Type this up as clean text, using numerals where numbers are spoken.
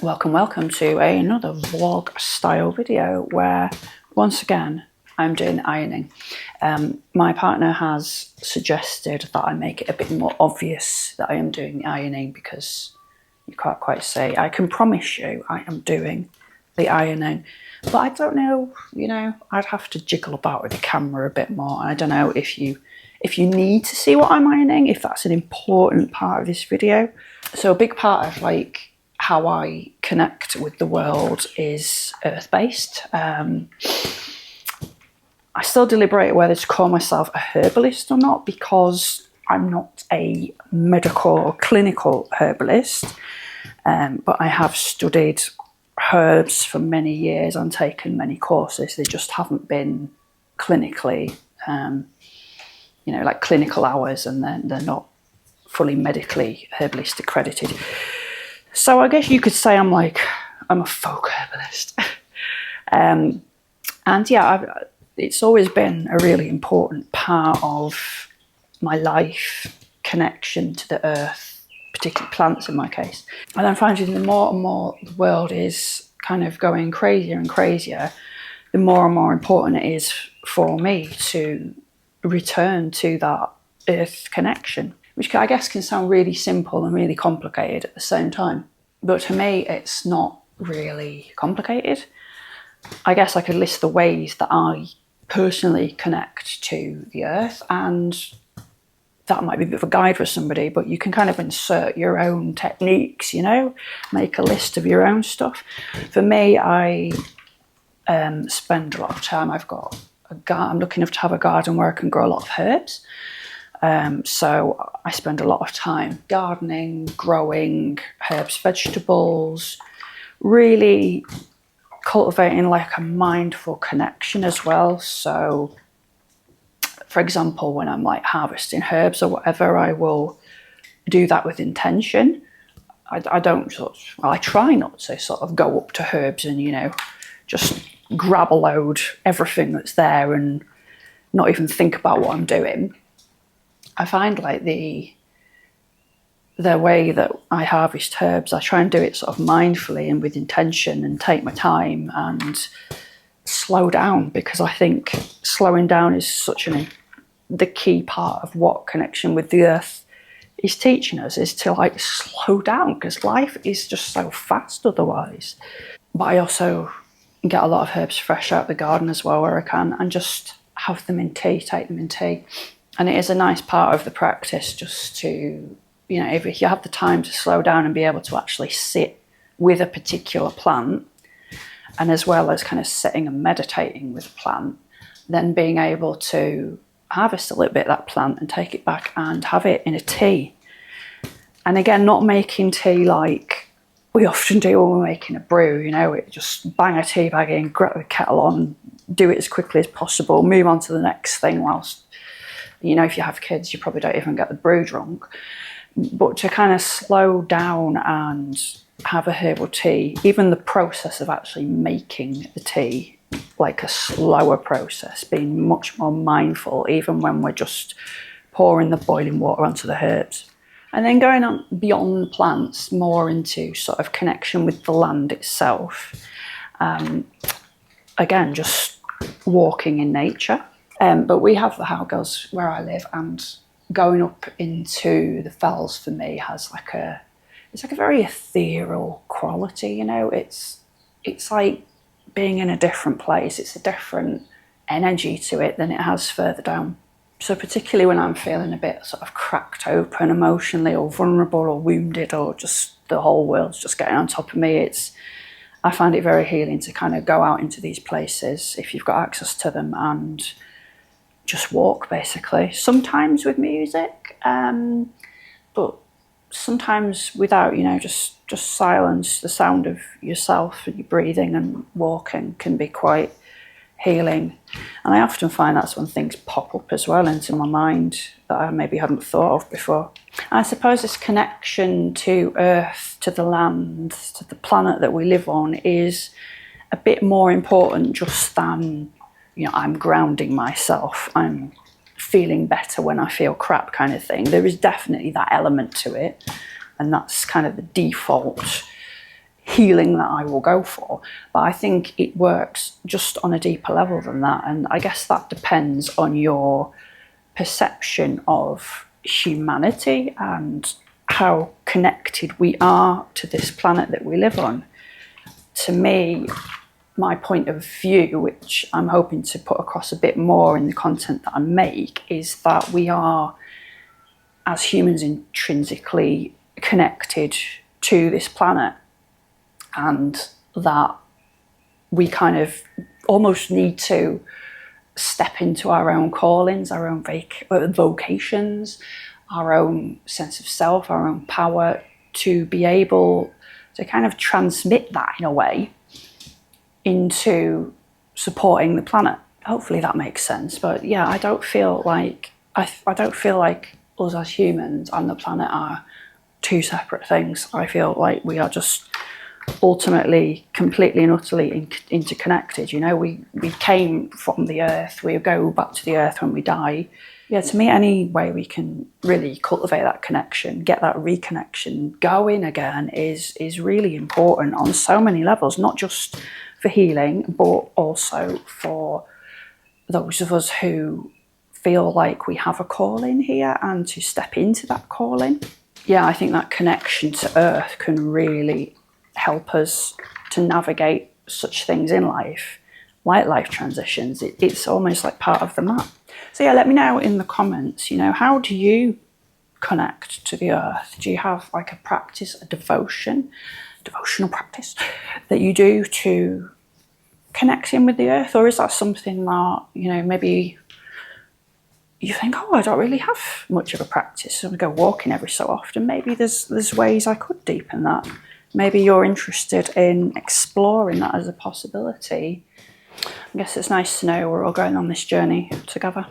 Welcome to another vlog style video where once again I'm doing ironing. My partner has suggested that I make it a bit more obvious that I am doing the ironing because you can't quite see. I can promise you I am doing the ironing, but I don't know, I'd have to jiggle about with the camera a bit more. I don't know if you need to see what I'm ironing, if that's an important part of this video. So a big part of how I connect with the world is earth-based. I still deliberate whether to call myself a herbalist or not because I'm not a medical or clinical herbalist, but I have studied herbs for many years and taken many courses. They just haven't been clinically, like clinical hours, and then they're not fully medically herbalist accredited. So I guess you could say I'm a folk herbalist. And yeah, it's always been a really important part of my life, connection to the earth, particularly plants in my case. And I'm finding the more and more the world is kind of going crazier and crazier, the more and more important it is for me to return to that earth connection, which I guess can sound really simple and really complicated at the same time. But to me, it's not really complicated. I guess I could list the ways that I personally connect to the earth, and that might be a bit of a guide for somebody, but you can kind of insert your own techniques, make a list of your own stuff. For me, I spend a lot of time, I'm lucky enough to have a garden where I can grow a lot of herbs. So I spend a lot of time gardening, growing herbs, vegetables, really cultivating a mindful connection as well. So, for example, when I'm harvesting herbs or whatever, I will do that with intention. I try not to sort of go up to herbs and, just grab a load, everything that's there and not even think about what I'm doing. I find the way that I harvest herbs, I try and do it sort of mindfully and with intention and take my time and slow down, because I think slowing down is the key part of what connection with the earth is teaching us, is to slow down, because life is just so fast otherwise. But I also get a lot of herbs fresh out of the garden as well where I can, and just have them in tea, take them in tea. And it is a nice part of the practice just to, if you have the time to slow down and be able to actually sit with a particular plant, and as well as kind of sitting and meditating with a plant, then being able to harvest a little bit of that plant and take it back and have it in a tea. And again, not making tea like we often do when we're making a brew, it just bang a tea bag in, grab the kettle on, do it as quickly as possible, move on to the next thing whilst, if you have kids, you probably don't even get the brew drunk. But to kind of slow down and have a herbal tea, even the process of actually making the tea, a slower process, being much more mindful, even when we're just pouring the boiling water onto the herbs. And then going on beyond plants, more into sort of connection with the land itself. Again, just walking in nature. But we have the howgirls where I live, and going up into the fells for me has it's a very ethereal quality, It's like being in a different place. It's a different energy to it than it has further down. So particularly when I'm feeling a bit sort of cracked open emotionally, or vulnerable or wounded, or just the whole world's just getting on top of me, I find it very healing to kind of go out into these places if you've got access to them and just walk, basically. Sometimes with music, but sometimes without, just silence. The sound of yourself and your breathing and walking can be quite healing. And I often find that's when things pop up as well into my mind that I maybe hadn't thought of before. And I suppose this connection to earth, to the land, to the planet that we live on is a bit more important just than, I'm grounding myself, I'm feeling better when I feel crap kind of thing. There is definitely that element to it, and that's kind of the default healing that I will go for, but I think it works just on a deeper level than that. And I guess that depends on your perception of humanity and how connected we are to this planet that we live on. To me, my point of view, which I'm hoping to put across a bit more in the content that I make, is that we are, as humans, intrinsically connected to this planet, and that we kind of almost need to step into our own callings, our own vocations, our own sense of self, our own power, to be able to kind of transmit that in a way into supporting the planet. Hopefully that makes sense. But yeah, I don't feel like us as humans and the planet are two separate things. I feel like we are just ultimately completely and utterly interconnected. You know, we came from the earth, we go back to the earth when we die. Yeah, to me, any way we can really cultivate that connection, get that reconnection going again is really important on so many levels, not just for healing, but also for those of us who feel like we have a calling here and to step into that calling. Yeah, I think that connection to earth can really help us to navigate such things in life, like life transitions. It's almost like part of the map. So yeah, let me know in the comments, you know, how do you connect to the earth? Do you have like a practice, a devotional practice that you do to connect in with the earth? Or is that something that, you know, maybe you think, oh, I don't really have much of a practice, I go walking every so often. Maybe there's ways I could deepen that. Maybe you're interested in exploring that as a possibility. I guess it's nice to know we're all going on this journey together.